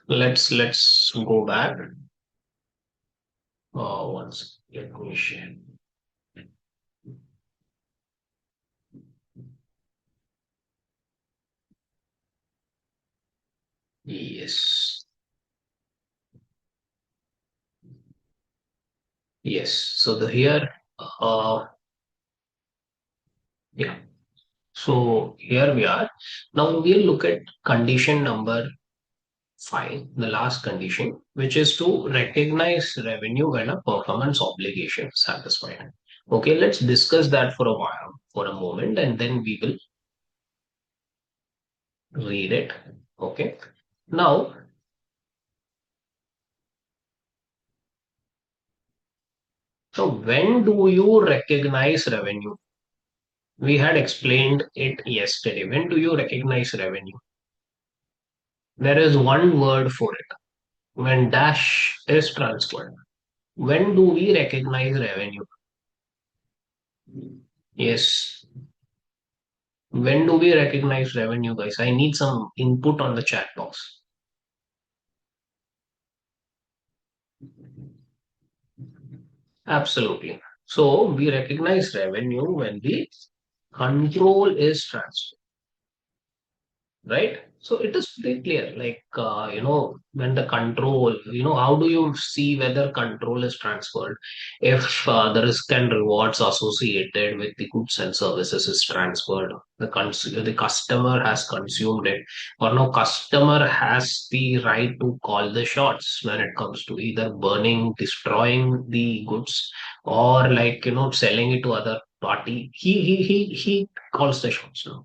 Let's go back. Once let me share. Yes, yes. So the here, yeah. So here we are. Now we'll look at condition number five, the last condition, which is to recognize revenue when a performance obligation is satisfied. Okay, let's discuss that for a while, for a moment, and then we will read it. Okay. Now, so when do you recognize revenue? We had explained it yesterday. When do you recognize revenue? There is one word for it. When dash is transferred. When do we recognize revenue? Yes. When do we recognize revenue, guys? I need some input on the chat box. Absolutely. So we recognize revenue when the control is transferred. Right, so it is pretty clear, like when the control, how do you see whether control is transferred? If the risk and rewards associated with the goods and services is transferred, the customer has consumed it, or no, customer has the right to call the shots when it comes to either burning, destroying the goods, or selling it to other party. He calls the shots now.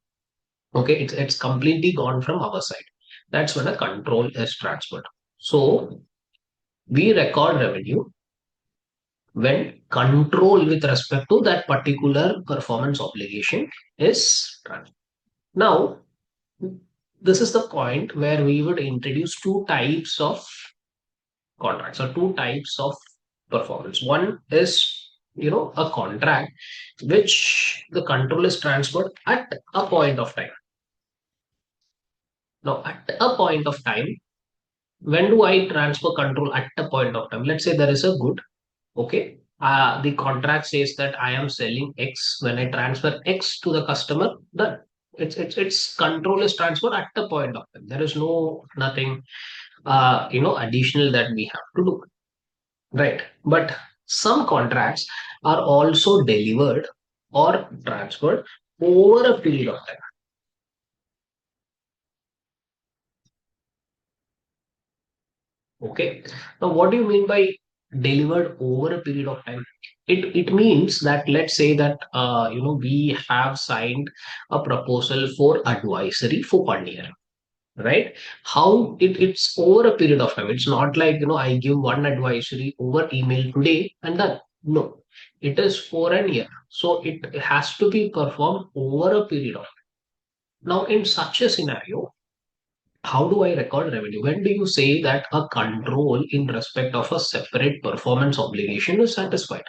Okay, it's completely gone from our side. That's when a control is transferred. So we record revenue when control with respect to that particular performance obligation is transferred. Now, this is the point where we would introduce two types of contracts or two types of performance. One is, a contract which the control is transferred at a point of time. Now, at a point of time, when do I transfer control at a point of time? Let's say there is a good, okay. The contract says that I am selling X. When I transfer X to the customer, done. It's control is transferred at the point of time. There is no nothing additional that we have to do. Right. But some contracts are also delivered or transferred over a period of time. Okay. Now, what do you mean by delivered over a period of time? It means that, let's say that we have signed a proposal for advisory for 1 year, right? How it's over a period of time. It's not like I give one advisory over email today and done. No, it is for an year. So it has to be performed over a period of time. Now, in such a scenario, how do I record revenue? When do you say that a control in respect of a separate performance obligation is satisfied?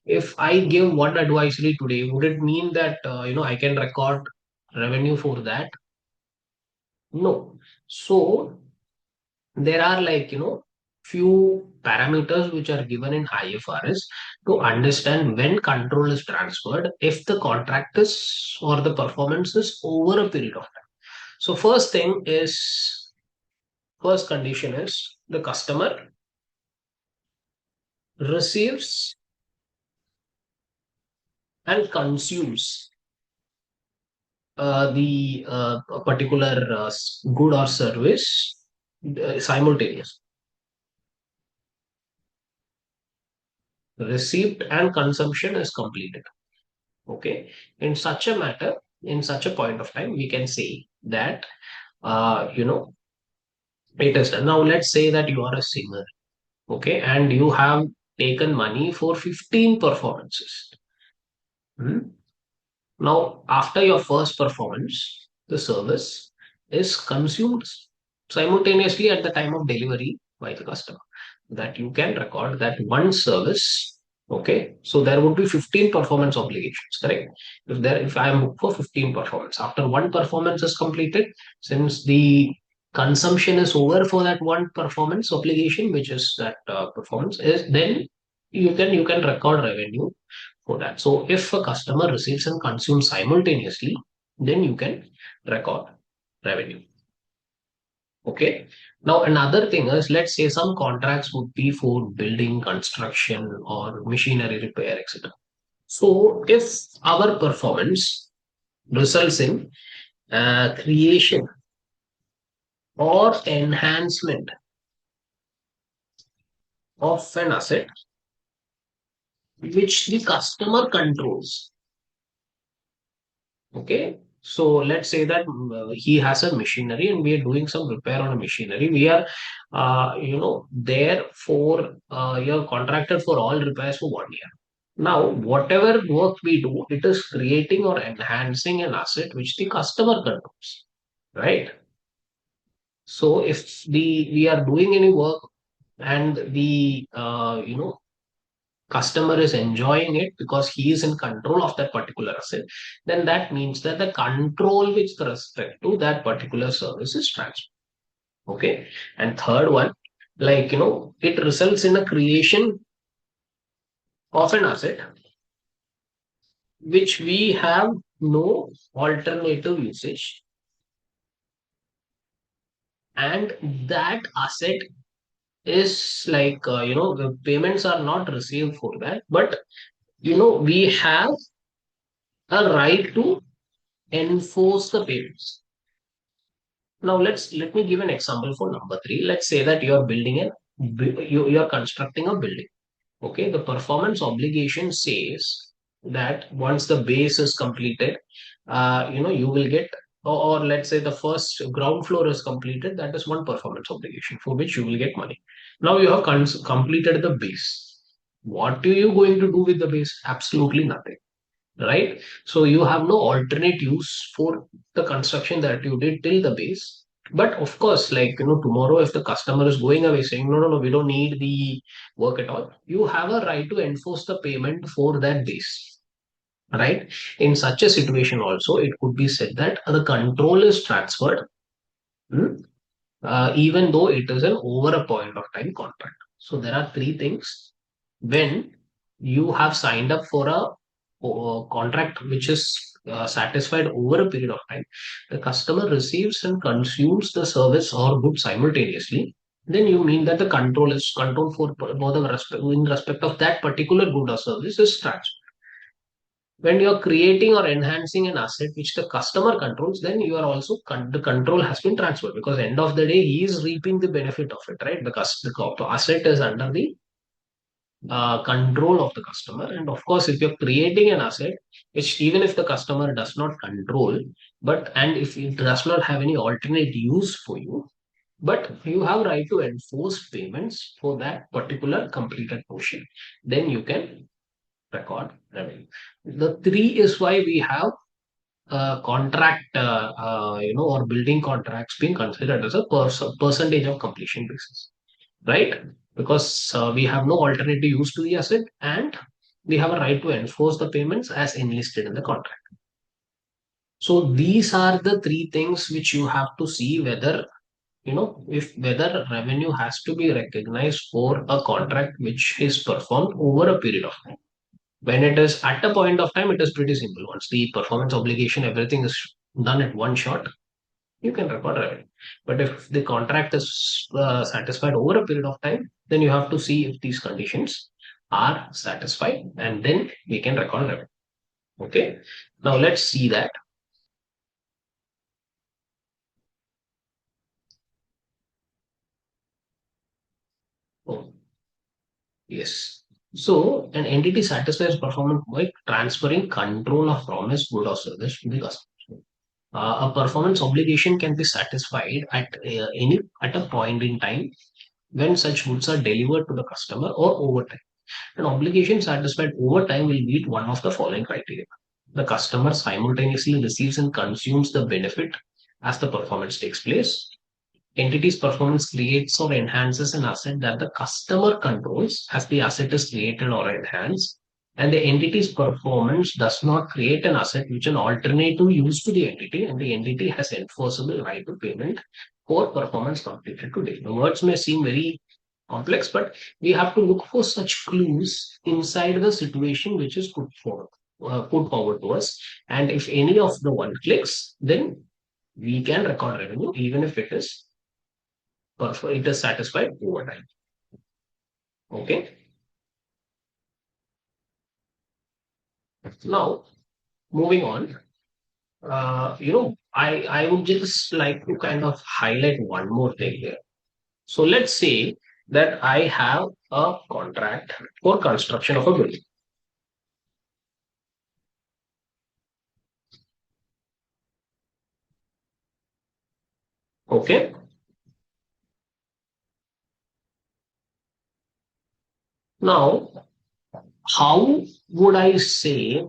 If I give one advisory today, would it mean that I can record revenue for that? No. So there are few parameters which are given in IFRS to understand when control is transferred if the contract is or the performance is over a period of time. So first condition is the customer receives and consumes the particular good or service simultaneous. Receipt and consumption is completed. Okay. In such a point of time, we can say that uh, you know it is done. Now let's say that you are a singer, okay, and you have taken money for 15 performances. Hmm? Now, after your first performance, the service is consumed simultaneously at the time of delivery by the customer. That you can record that one service. Okay, so there would be 15 performance obligations, correct? If I am booked for 15 performance, after one performance is completed, since the consumption is over for that one performance obligation, which is that performance is, then you can record revenue for that. So if a customer receives and consumes simultaneously, then you can record revenue. Okay. Now another thing is, let's say some contracts would be for building construction or machinery repair, etc. So if our performance results in creation or enhancement of an asset which the customer controls. Okay. So let's say that he has a machinery and we are doing some repair on a machinery. We are, there for, you're contracted for all repairs for 1 year. Now, whatever work we do, it is creating or enhancing an asset which the customer controls, right? So if we are doing any work and the customer is enjoying it because he is in control of that particular asset, then that means that the control with respect to that particular service is transferred. Okay. And third one, like, it results in a creation of an asset which we have no alternative usage, and that asset is like, the payments are not received for that, but we have a right to enforce the payments. Now let me give an example for number three. Let's say that you're constructing a building. Okay, the performance obligation says that once the base is completed, you will get, or let's say the first ground floor is completed, that is one performance obligation for which you will get money. Now you have completed the base. What are you going to do with the base? Absolutely nothing, right? So you have no alternate use for the construction that you did till the base. But of course, like, tomorrow if the customer is going away saying, no, no, no, we don't need the work at all, you have a right to enforce the payment for that base, right? In such a situation also, it could be said that the control is transferred, hmm, even though it is an over a point of time contract. So there are three things when you have signed up for a contract which is satisfied over a period of time, the customer receives and consumes the service or good simultaneously, then you mean that the control for the respect in respect of that particular good or service is transferred. When you're creating or enhancing an asset which the customer controls, then you are also the control has been transferred, because end of the day he is reaping the benefit of it, right? The asset is under the control of the customer. And of course, if you're creating an asset which, even if the customer does not control, but and if it does not have any alternate use for you, but you have right to enforce payments for that particular completed portion, then you can record revenue. The three is why we have contract, or building contracts being considered as a percentage of completion basis, right? Because we have no alternative use to the asset, and we have a right to enforce the payments as enlisted in the contract. So these are the three things which you have to see whether, if whether revenue has to be recognized for a contract which is performed over a period of time. When it is at a point of time, it is pretty simple. Once the performance obligation, everything is done at one shot, you can record revenue. But if the contract is satisfied over a period of time, then you have to see if these conditions are satisfied, and then we can record revenue. Okay. Now let's see that. Oh, yes. So an entity satisfies performance by transferring control of promised good or service to the customer. A performance obligation can be satisfied at a point in time when such goods are delivered to the customer or over time. An obligation satisfied over time will meet one of the following criteria. The customer simultaneously receives and consumes the benefit as the performance takes place. Entity's performance creates or enhances an asset that the customer controls as the asset is created or enhanced. And the entity's performance does not create an asset which an alternative use to the entity, and the entity has enforceable right to payment for performance completed today. The words may seem very complex, but we have to look for such clues inside the situation which is put forward to us. And if any of the one clicks, then we can record revenue, even if it is satisfied over time. Okay. Now, moving on, I would just like to kind of highlight one more thing here. So let's say that I have a contract for construction of a building. Okay. Now, how would I say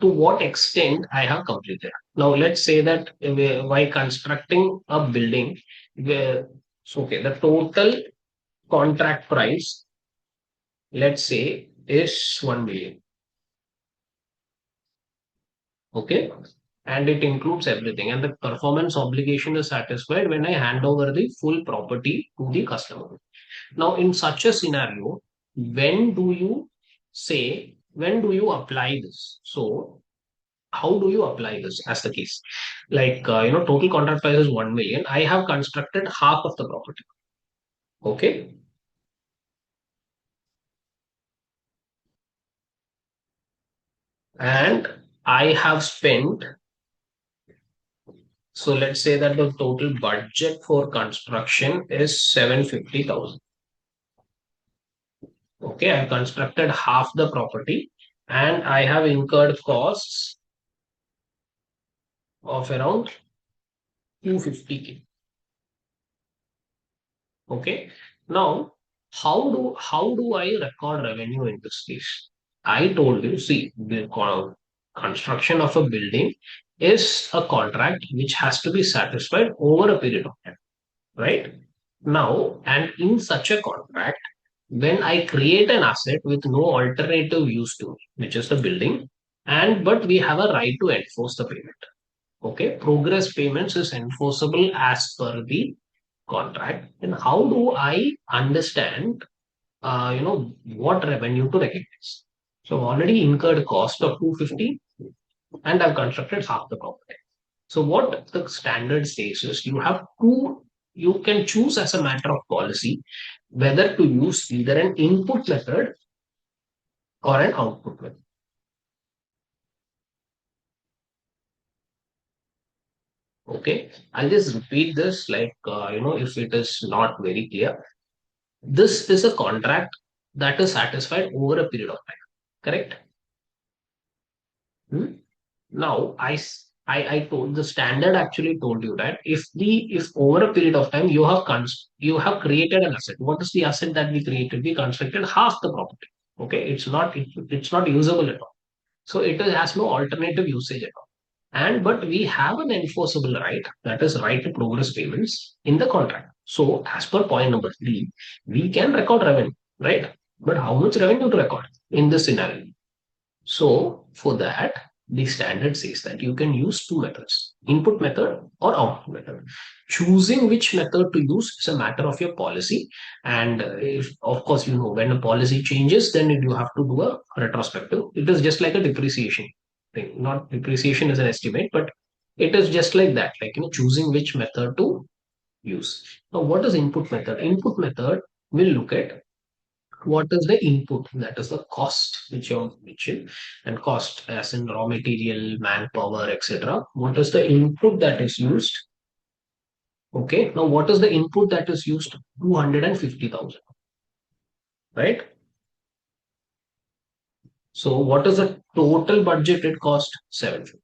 to what extent I have completed? Now, let's say that while constructing a building, where so okay, the total contract price, let's say, is 1 million. Okay. And it includes everything. And the performance obligation is satisfied when I hand over the full property to the customer. Now, in such a scenario, when do you when do you apply this? So, how do you apply this as the case? Like, total contract price is 1 million. I have constructed half of the property. Okay. And I have spent, so let's say that the total budget for construction is 750,000. Okay. I've constructed half the property and I have incurred costs of around 250K. Okay. Now, how do I record revenue in this case? I told you, see, the construction of a building is a contract which has to be satisfied over a period of time, right? Now, and in such a contract, when I create an asset with no alternative use to it, which is the building, and but we have a right to enforce the payment. Okay, progress payments is enforceable as per the contract. And how do I understand, what revenue to recognize? So I've already incurred cost of 250 and I've constructed half the property. So what the standard says is you can choose as a matter of policy whether to use either an input method or an output method. Okay, I'll just repeat this like, if it is not very clear. This is a contract that is satisfied over a period of time, correct? Hmm? Now, I told the standard actually told you that if over a period of time you have created an asset. What is the asset that we created? We constructed half the property. Okay, it's not usable at all. So has no alternative usage at all. And but we have an enforceable right, that is right to progress payments in the contract. So as per point number three, we can record revenue, right? But how much revenue to record in this scenario? So for that, the standard says that you can use two methods, input method or output method. Choosing which method to use is a matter of your policy. And if, of course, when a policy changes, then you have to do a retrospective. It is just like a depreciation thing. Not depreciation is an estimate, but it is just like that, like, choosing which method to use. Now, what is input method? Input method will look at what is the input, that is the cost which you mentioned, and cost as in raw material, manpower, etc. What is the input that is used? Okay, now what is the input that is used? 250,000, right? So what is the total budgeted cost? 750.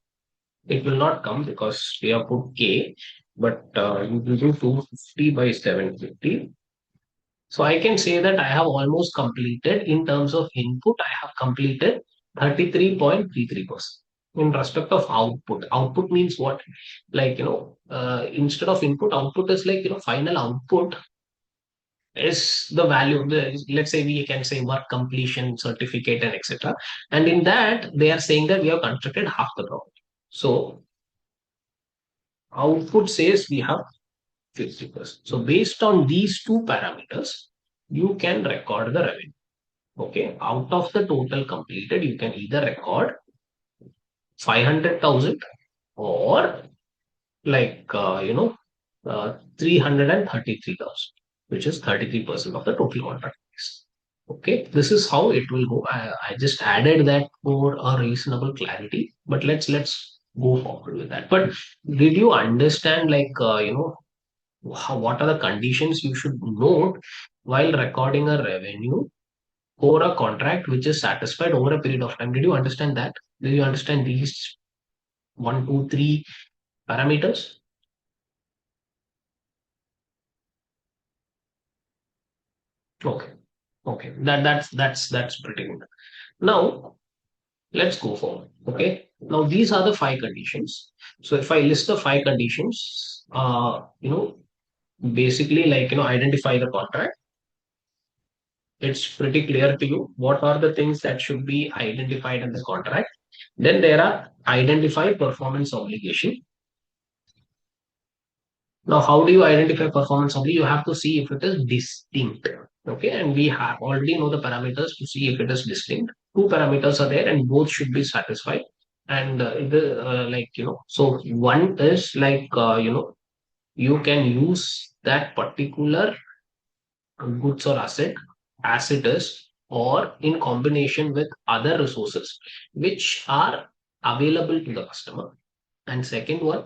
It will not come because we have put K, but you will do 250 by 750. So I can say that I have almost completed in terms of input, I have completed 33.33%. In respect of output, output means what? Like, instead of input, output is like, final output is the value. Let's say we can say work completion certificate and etc. And in that, they are saying that we have constructed half the property. So output says we have 50%. So based on these two parameters, you can record the revenue. Okay. Out of the total completed, you can either record 500,000 or like, 333,000, which is 33% of the total contract price. Okay. This is how it will go. I just added that for a reasonable clarity, but let's go forward with that. But did you understand, like, what are the conditions you should note while recording a revenue for a contract which is satisfied over a period of time? Did you understand that? Did you understand these one, two, three parameters? Okay. Okay. That's pretty good. Now let's go forward. Okay. Now these are the five conditions. So if I list the five conditions, basically, like, identify the contract. It's pretty clear to you what are the things that should be identified in the contract. Then there are identify performance obligation. Now, how do you identify performance obligation? You have to see if it is distinct. Okay, and we have already know the parameters to see if it is distinct. Two parameters are there, and both should be satisfied. And so one is like, you can use that particular goods or asset as it is, or in combination with other resources which are available to the customer. And second one,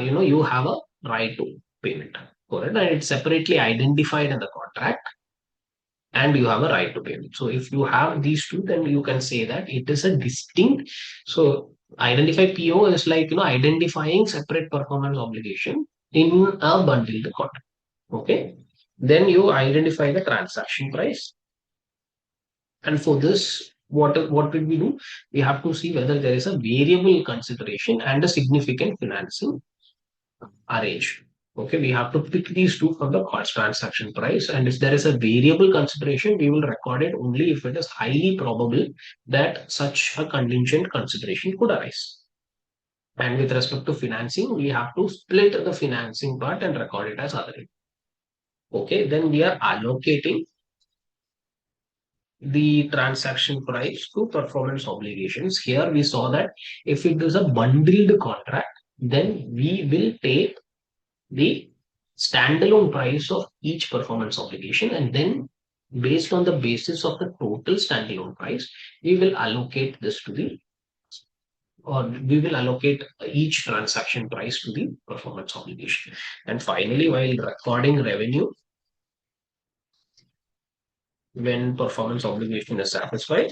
you have a right to payment for it, and it's separately identified in the contract, and you have a right to payment. So if you have these two, then you can say that it is a distinct. So identify PO is like, identifying separate performance obligation in a bundled contract. Okay. Then you identify the transaction price. And for this, what did we do? We have to see whether there is a variable consideration and a significant financing arranged. Okay, we have to pick these two from the cost transaction price. And if there is a variable consideration, we will record it only if it is highly probable that such a contingent consideration could arise. And with respect to financing, we have to split the financing part and record it as other income. Okay, then we are allocating the transaction price to performance obligations. Here we saw that if it is a bundled contract, then we will take the standalone price of each performance obligation, and then based on the basis of the total standalone price, we will allocate this to the or we will allocate each transaction price to the performance obligation. And finally, while recording revenue, when performance obligation is satisfied,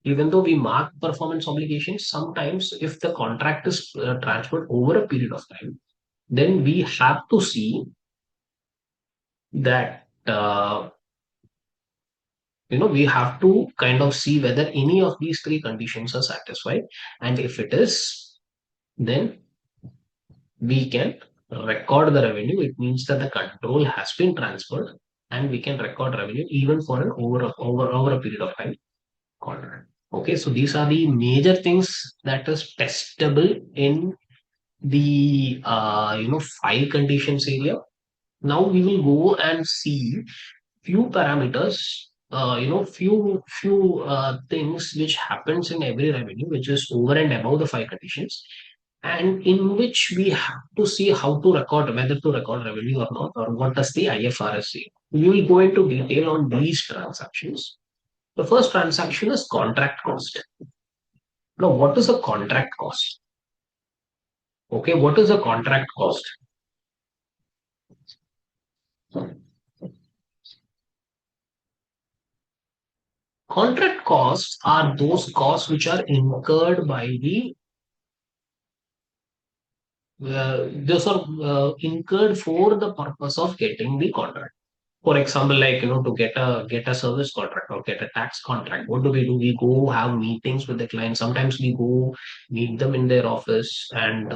even though we mark performance obligations, sometimes if the contract is transferred over a period of time, then we have to see that we have to kind of see whether any of these three conditions are satisfied, and if it is, then we can record the revenue. It means that the control has been transferred, and we can record revenue even for an over a period of time contract. Okay, so these are the major things that is testable in the five conditions area. Now we will go and see few parameters, few things which happens in every revenue, which is over and above the five conditions, and in which we have to see how to record, whether to record revenue or not, or what does the IFRS say. We will go into detail on these transactions. The first transaction is contract cost. Now, what is a contract cost? Okay, what is a contract cost? Contract costs are those costs which are incurred by the those are incurred for the purpose of getting the contract. For example, like, to get a service contract or get a tax contract, what do? We go have meetings with the client. Sometimes we go meet them in their office, and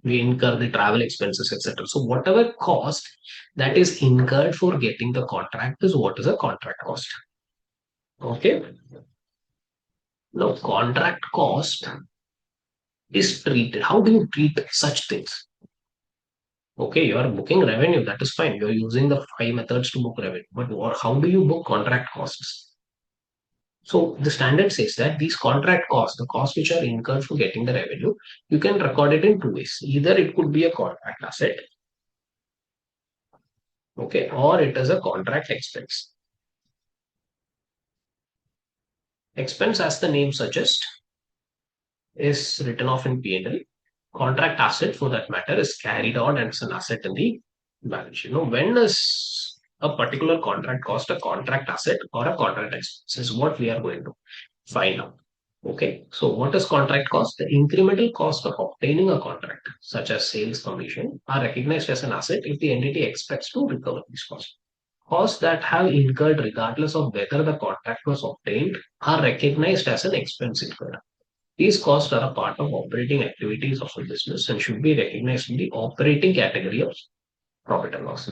we incur the travel expenses, etc. So whatever cost that is incurred for getting the contract is what is a contract cost. Okay. Now, contract cost is treated. How do you treat such things? Okay, you are booking revenue. That is fine. You're using the five methods to book revenue. But how do you book contract costs? So the standard says that these contract costs, the costs which are incurred for getting the revenue, you can record it in two ways. Either it could be a contract asset, okay, or it is a contract expense. Expense, as the name suggests, is written off in P&L. Contract asset, for that matter, is carried on as an asset in the balance sheet. When is a particular contract cost a contract asset or a contract expense is what we are going to find out. Okay, so what is contract cost? The incremental cost of obtaining a contract, such as sales commission, are recognized as an asset if the entity expects to recover these costs. Costs that have incurred regardless of whether the contract was obtained are recognized as an expense incurred. These costs are a part of operating activities of a business and should be recognized in the operating category of profit and loss.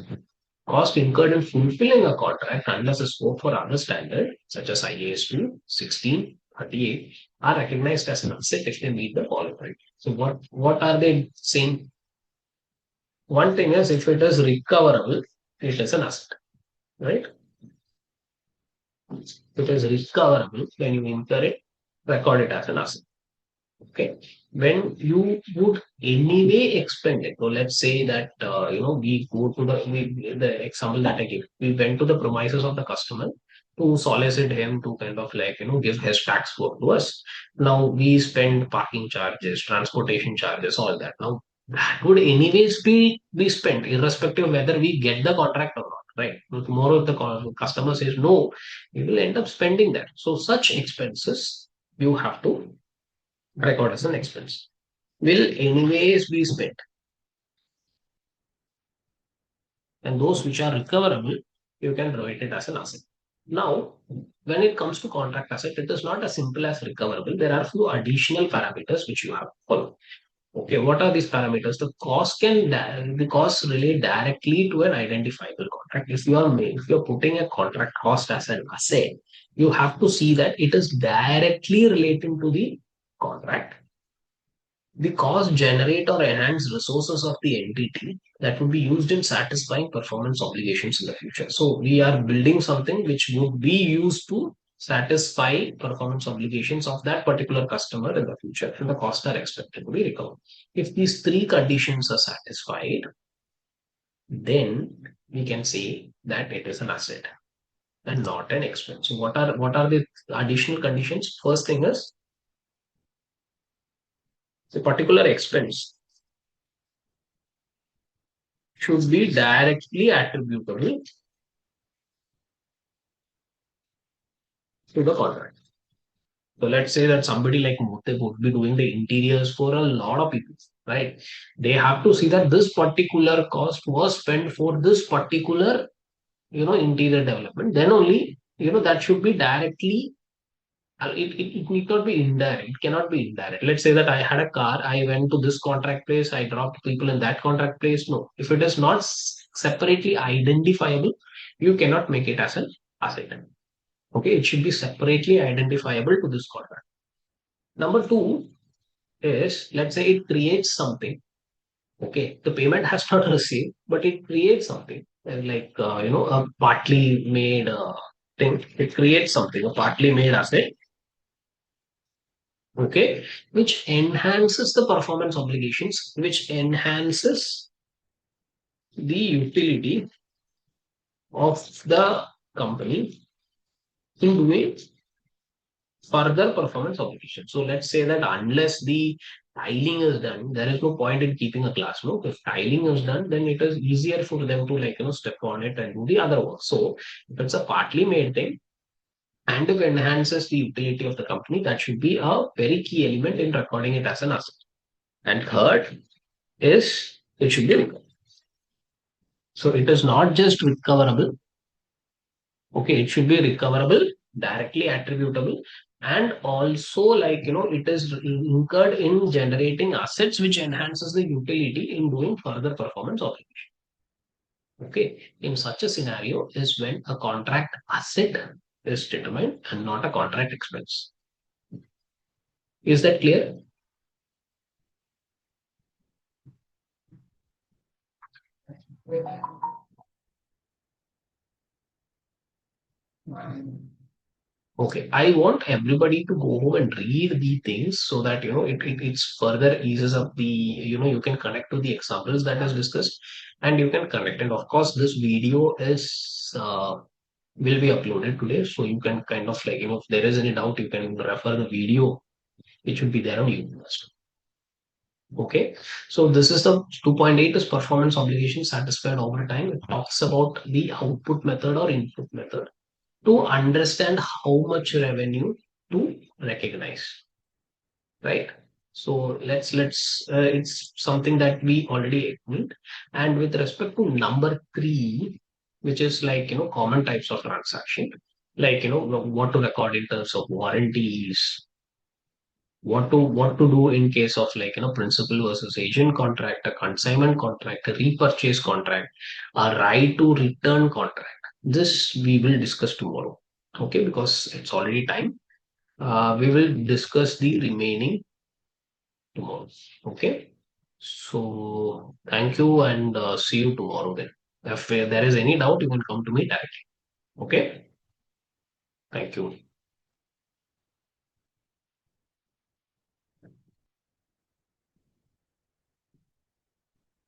Cost incurred in fulfilling a contract unless a scope for other standard, such as IAS 2, 16, 38, are recognized as an asset if they meet the following criteria. So what are they saying? One thing is if it is recoverable, it is an asset, right? If it is recoverable, then you incur it, record it as an asset. Okay, when you would anyway expend it. So let's say that we go to the example that I gave. We went to the premises of the customer to solicit him to kind of like give his tax work to us. Now we spend parking charges, transportation charges, all that. Now that would anyways be spent irrespective of whether we get the contract or not. Right. So tomorrow if the customer says no, we will end up spending that. So such expenses you have to record as an expense will anyways be spent, and those which are recoverable you can write it as an asset. Now when it comes to contract asset, it is not as simple as recoverable. There are few additional parameters which you have to follow. Okay, what are these parameters? The costs relate directly to an identifiable contract. If you're putting a contract cost as an asset, you have to see that it is directly relating to the contract. The cost generate or enhance resources of the entity that would be used in satisfying performance obligations in the future. So we are building something which would be used to satisfy performance obligations of that particular customer in the future, and the costs are expected to be recovered. If these three conditions are satisfied, then we can say that it is an asset and not an expense. So what are the additional conditions? First thing is the particular expense should be directly attributable to the contract. So let's say that somebody like Mote would be doing the interiors for a lot of people, right? They have to see that this particular cost was spent for this particular, interior development. Then only, that should be directly. It need not be indirect. It cannot be indirect. Let's say that I had a car. I went to this contract place. I dropped people in that contract place. No, if it is not separately identifiable, you cannot make it as an asset. Okay, it should be separately identifiable to this contract. Number two is, let's say it creates something. Okay, the payment has not received, but it creates something like a partly made thing. It creates something, a partly made asset. Okay, which enhances the performance obligations, which enhances the utility of the company in doing further performance obligation. So let's say that unless the tiling is done, there is no point in keeping a classroom. If tiling is done, then it is easier for them to step on it and do the other work. So if it's a partly made thing and if it enhances the utility of the company, that should be a very key element in recording it as an asset. And third is it should be recoverable. So it is not just recoverable. Okay, it should be recoverable, directly attributable, and also it is incurred in generating assets which enhances the utility in doing further performance obligation. Okay, in such a scenario is when a contract asset is determined and not a contract expense. Is that clear? Okay, I want everybody to go home and read the things so that it's further eases up the you can connect to the examples that is discussed, and you can connect. And of course, this video is will be uploaded today, so you can kind of like if there is any doubt, you can refer the video. It should be there on YouTube. Okay, so this is the 2.8 is performance obligation satisfied over time. It talks about the output method or input method to understand how much revenue to recognize, right? So it's something that we already agreed. And with respect to number three, which is like common types of transaction, like what to record in terms of warranties, what to do in case of like principal versus agent contract, a consignment contract, a repurchase contract, a right to return contract. This we will discuss tomorrow. Okay, because it's already time. We will discuss the remaining tomorrow. Okay. So thank you and see you tomorrow then. If there is any doubt, you can come to me directly. Okay. Thank you.